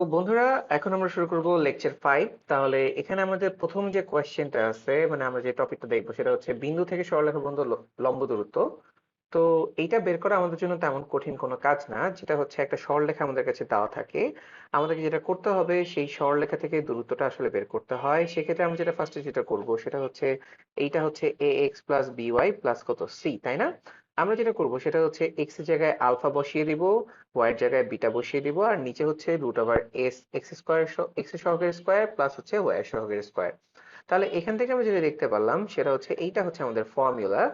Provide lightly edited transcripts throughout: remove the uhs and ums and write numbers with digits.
তো বন্ধুরা, এখন আমরা শুরু করব লেকচার 5। তাহলে এখানে আমাদের প্রথম যে কোয়েশ্চেনটা আছে, মানে আমরা যে টপিকটা দেখবো সেটা হচ্ছে বিন্দু থেকে সরলরেখা পর্যন্ত লম্ব দূরত্ব। তো এইটা বের করা আমাদের জন্য তেমন কঠিন কোনো কাজ না, যেটা হচ্ছে একটা সরলরেখা আমাদের কাছে দেওয়া থাকে। আমাদেরকে যেটা করতে হবে, সেই সরলরেখা থেকে দূরত্বটা আসলে বের করতে হয়। সেক্ষেত্রে আমরা যেটা ফার্স্টে যেটা করব সেটা হচ্ছে এইটা হচ্ছে এ এক্স প্লাস বিওয়াই প্লাস কত সি, তাই না? আমরা যেটা করব সেটা হচ্ছে এক্স এর জায়গায় আলফা বসিয়ে দিব, ওয়াই এর জায়গায় বিটা বসিয়ে দিব, আর নিচে হচ্ছে root over s x square, x এর সহগের স্কোয়ার প্লাস হচ্ছে ওয়াই এর সহগের স্কোয়ার। তাহলে এখান থেকে আমরা যেটা দেখতে পারলাম সেটা হচ্ছে এইটা হচ্ছে আমাদের ফর্মুলা।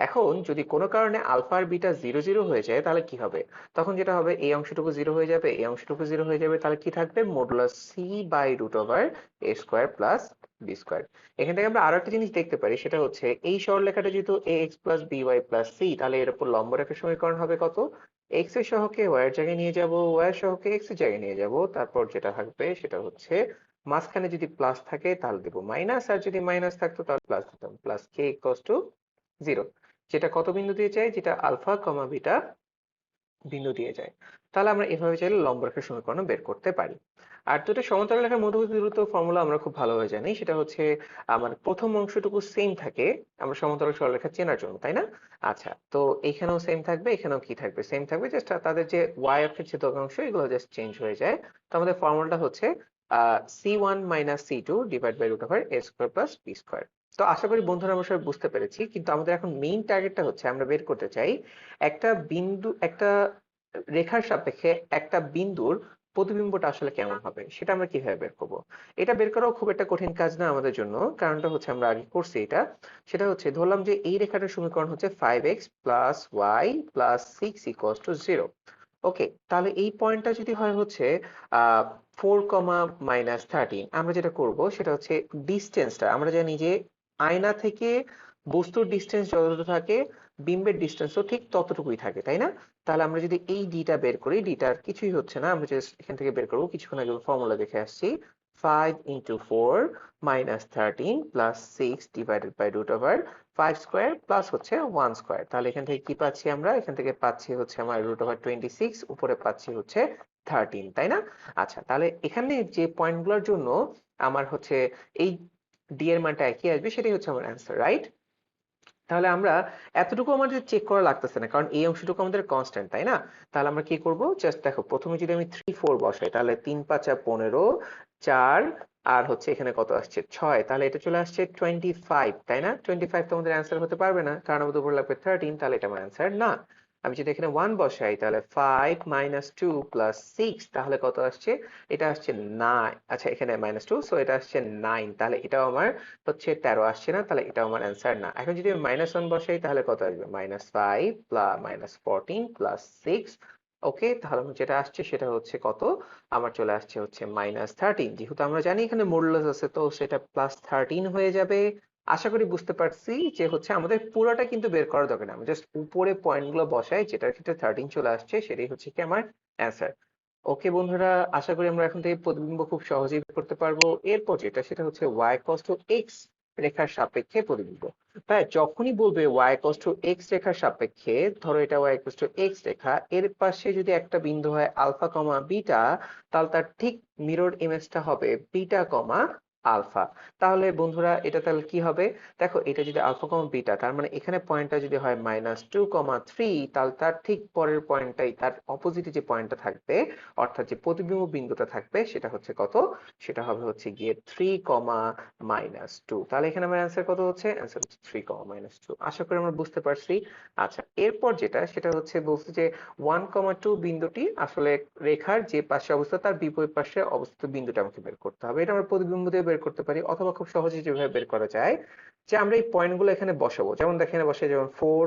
এখন যদি কোনো কারণে আলফা আর বিটা জিরো জিরো হয়ে যায় তাহলে কি হবে? তখন যেটা হবে, এই অংশটুকু জিরো হয়ে যাবে, এই অংশটুকু জিরো হয়ে যাবে, তাহলে কি থাকবে? Modulus c by root over A square plus B square. এখান থেকে আমরা আরো একটা জিনিস দেখতে পারি, সেটা হচ্ছে এই সরলরেখাটা যেহেতু a x plus b y plus c, তাহলে এর উপর লম্ব রেখার সমীকরণ হবে কত? এক্স এর সহগকে ওয়াই এর জায়গায় নিয়ে যাব, ওয়াই এর সহগকে এক্স এর জায়গায় নিয়ে যাব, তারপর যেটা থাকবে সেটা হচ্ছে মাঝখানে যদি প্লাস থাকে তাহলে দেবো মাইনাস, আর যদি মাইনাস থাকতো তাহলে প্লাস দিতাম, প্লাস কে ইকুয়ালস টু 0। যেটা কত বিন্দু দিয়ে যায়? যেটা আলফা কমা বিটা বিন্দু দিয়ে যায়। তাহলে আমরা এভাবে চাইলে লম্ব রেখার সমীকরণ বের করতে পারি। আর দুটো সমান্তরাল রেখার মধ্যবর্তী দূরত্ব ফর্মুলা আমরা খুব ভালোভাবে জানি, সেটা হচ্ছে আমার প্রথম অংশটুকু সেম থাকে আমরা সমান্তরাল সরলরেখা চেনার জন্য, তাই না? আচ্ছা, তো এখানেও সেম থাকবে, এখানেও কি থাকবে? সেম থাকবে, জাস্ট তাদের যে ওয়াই অক্ষের ছেদক অংশ এগুলো জাস্ট চেঞ্জ হয়ে যায়। তো আমাদের ফর্মুলাটা হচ্ছে C one minus C two divide by root over A square plus B square. তো আশা করি বন্ধুরা আমরা সবাই বুঝতে পেরেছি, কিন্তু আমাদের এখন মেইন টার্গেটটা হচ্ছে আমরা বের করতে চাই একটা রেখার সাপেক্ষে একটা বিন্দুর প্রতিবিম্বটা আসলে কেমন হবে, সেটা আমরা কিভাবে বের করব। এটা বের করাও খুব একটা কঠিন কাজ না আমাদের জন্য, কারণটা হচ্ছে আমরা আগে করছি এটা। সেটা হচ্ছে ধরলাম যে এই রেখাটার সমীকরণ হচ্ছে 5x প্লাস ওয়াই প্লাস 6 = 0। ওকে, তাহলে এই পয়েন্টটা যদি হয় হচ্ছে 4, -13, আমরা যেটা করব সেটা হচ্ছে ডিস্টেন্সটা আমরা জানি যে আয়না থেকে বস্তুর ডিস্টেন্স যতটুকু থাকে, বিম্বের ডিস্টেন্সও ঠিক ততটুকুই থাকে, তাই না? তাহলে আমরা যদি এই ডিটা বের করি, ডিটার কিছুই হচ্ছে না, আমরা জাস্ট এখান থেকে বের করবো, কিছুক্ষণ আগে ফর্মুলা দেখে আসছি। 5 × 4 - 13 plus 6 divided by root over 5 square plus হচ্ছে 1 স্কোয়ার। তাহলে এখান থেকে কি পাচ্ছি? আমরা এখান থেকে পাচ্ছি হচ্ছে আমার রুট ওভার 26, উপরে পাচ্ছি হচ্ছে 13, তাই না? আচ্ছা, তাহলে এখানে যে পয়েন্টগুলোর জন্য আমার হচ্ছে এই ডি এর মানটা একই আসবে, সেটাই হচ্ছে আমার অ্যান্সার, রাইট? তাহলে আমরা এতটুকু আমাদের চেক করা লাগতেছে না, কারণ এই অংশটুকু আমাদের কনস্ট্যান্ট, তাই না? তাহলে আমরা কি করব, জাস্ট দেখো, প্রথমে যদি আমি 3 4 বসাই তাহলে 3 5 15, 4 আর হচ্ছে এখানে কত আসছে 6, তাহলে এটা চলে আসছে 25, তাই না? 25 তো আমাদের অ্যান্সার হতে পারবে না, কারণ আমাদের উপর লাগবে 13, তাহলে এটা আমার অ্যান্সার না। আমি যদি এখানে 1 বসাই তাহলে 5 - 2 + 6, তাহলে কত আসছে? এটা আসছে 9। আচ্ছা, এখানে -2, সো এটা আসছে 9, তাহলে এটাও আমার হচ্ছে 13 আসছে না, তাহলে এটা আমার অ্যান্সার না। এখন যদি আমি -1 বসাই তাহলে কত আসবে? -5 -14 + 6। ওকে, তাহলে আমার যেটা আসছে সেটা হচ্ছে কত? আমার চলে আসছে হচ্ছে -13। যেহেতু আমরা জানি এখানে মডুলাস আছে, তো সেটা +13 হয়ে যাবে। আশা করি বুঝতে পারছি যে হচ্ছে আমাদের পুরোটা কিন্তু বের করা দরকার না, আমি জাস্ট উপরে পয়েন্টগুলো বসাই, যেটার ক্ষেত্রে 13 চলে আসছে সেটাই হচ্ছে কি আমার অ্যান্সার। ওকে বন্ধুরা, আশা করি আমরা এখন থেকে প্রতিবিম্ব খুব সহজেই বের করতে পারবো। এরপর যেটা সেটা হচ্ছে y cos to x রেখার সাপেক্ষে প্রতিবিম্ব। তাই যখনই বলবে y cos to x রেখার সাপেক্ষে, ধরো এটা y cos to x রেখা, এর পাশে যদি একটা বিন্দু হয় আলফা কমা বিটা, তাহলে তার ঠিক মিরর ইমেজটা হবে বিটা কমা আলফা। তাহলে বন্ধুরা এটা তাহলে কি হবে? দেখো, এটা যদি আলফা কমা বিটা, তার মানে এখানে পয়েন্টটা যদি হয় -2, 3, তাহলে তার ঠিক পরের পয়েন্টটাই, তার অপোজিটে যে পয়েন্টটা থাকবে, অর্থাৎ যে প্রতিবিম্ব বিন্দুটা থাকবে সেটা হচ্ছে কত? সেটা হবে হচ্ছে গিয়ে 3, -2। তাহলে এখানে আমার অ্যান্সার কত হচ্ছে? অ্যান্সার হচ্ছে 3, -2। আশা করি আমরা বুঝতে পারছি। আচ্ছা, এরপর যেটা সেটা হচ্ছে বলছে যে 1, 2 বিন্দুটি আসলে রেখার যে পাশে অবস্থিত তার বিপরীত পাশে অবস্থিত বিন্দুটা আমাকে বের করতে হবে। এটা আমরা প্রতিবিম্ব দিয়ে বের করতে পারি, অথবা খুব সহজে যেভাবে বের করা যায়, যে আমরা এই পয়েন্টগুলো এখানে বসাবো। যেমন দেখেন, এখানে বসে, যেমন 4,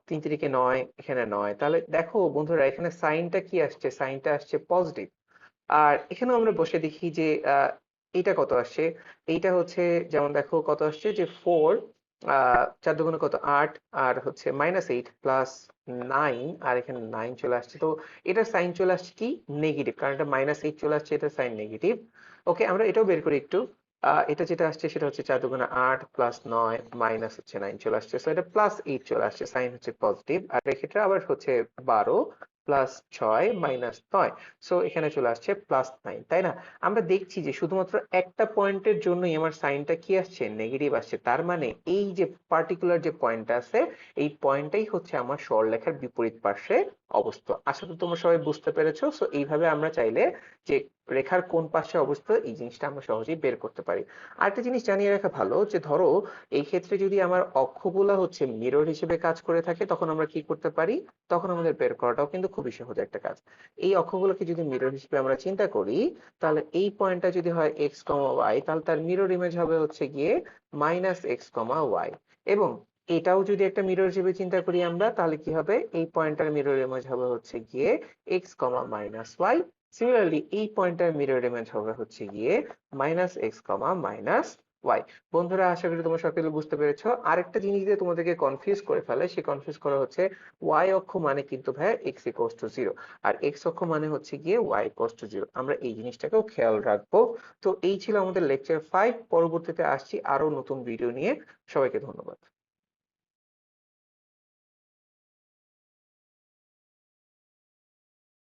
3 তিরিকে 9, এখানে 9। তাহলে দেখো বন্ধুরা, এখানে সাইনটা কি আসছে? সাইনটা আসছে পজিটিভ। আর এখানেও আমরা বসে দেখি যে এইটা কত আসছে? এইটা হচ্ছে, যেমন দেখো কত আসছে, যে 4, 4 দুগুণে কত 8, আর হচ্ছে -8 প্লাস 9, আর এখানে 9 চলে আসছে। তো এটার সাইন চলে আসছে কি? নেগেটিভ, কারণ এটা -8 চলে আসছে, এটার সাইন নেগেটিভ। ওকে, আমরা এটাও বের করি একটু। এটা যেটা আসছে সেটা হচ্ছে 4 দুগুণে 8 প্লাস 9 মাইনাস হচ্ছে 9 চলে আসছে, সো এটা +8 চলে আসছে, সাইন হচ্ছে পজিটিভ। আর এক্ষেত্রে আবার হচ্ছে 12 +6 মাইনাস 9, সো এখানে চলে আসছে +9, তাই না? আমরা দেখছি যে শুধুমাত্র একটা পয়েন্টের জন্যই আমার সাইনটা কি আসছে, নেগেটিভ আসছে। তার মানে এই যে পার্টিকুলার যে পয়েন্টটা আছে, এই পয়েন্টটাই হচ্ছে আমার সরলরেখার বিপরীত পার্শ্বে অবস্থিত। আশা করি তোমরা সবাই বুঝতে পেরেছো। সো এইভাবে আমরা চাইলে যে রেখার কোন পাশে অবস্থিত এই জিনিসটা আমরা সহজেই বের করতে পারি। আরেকটা জিনিস জানিয়ে রাখা ভালো যে ধরো এই ক্ষেত্রে যদি আমার অক্ষগুলা হচ্ছে মিরর হিসেবে কাজ করে থাকে, তখন আমরা কি করতে পারি, তখন আমাদের বের করাটাও কিন্তু খুবই সহজ একটা কাজ। এই অক্ষগুলোকে যদি মিরর হিসেবে আমরা চিন্তা করি, তাহলে এই পয়েন্টটা যদি হয় এক্স কমা ওয়াই, তাহলে তার মিরর ইমেজ হবে হচ্ছে গিয়ে -x, y। এবং এটাও যদি একটা মিরর হিসেবে চিন্তা করি আমরা, তাহলে কি হবে, এই পয়েন্টটার মিরর ইমেজ হবে হচ্ছে গিয়ে x, y। সিমিলারলি এই পয়েন্টটার মিরর ইমেজ হবে হচ্ছে গিয়ে -x, y। বন্ধুরা, আশা করি তোমরা সকলে বুঝতে পেরেছো। আরেকটা জিনিস দিয়ে তোমাদেরকে কনফিউজ করে ফেলে, সেই কনফিউজ করা হচ্ছে y অক্ষ মানে কিন্তু ভাইয়া x = 0, আর x অক্ষ মানে হচ্ছে গিয়ে y = 0। আমরা এই জিনিসটাকেও খেয়াল রাখবো। তো এই ছিল আমাদের লেকচার 5। পরবর্তীতে আসছি আরো নতুন ভিডিও নিয়ে। সবাইকে ধন্যবাদ।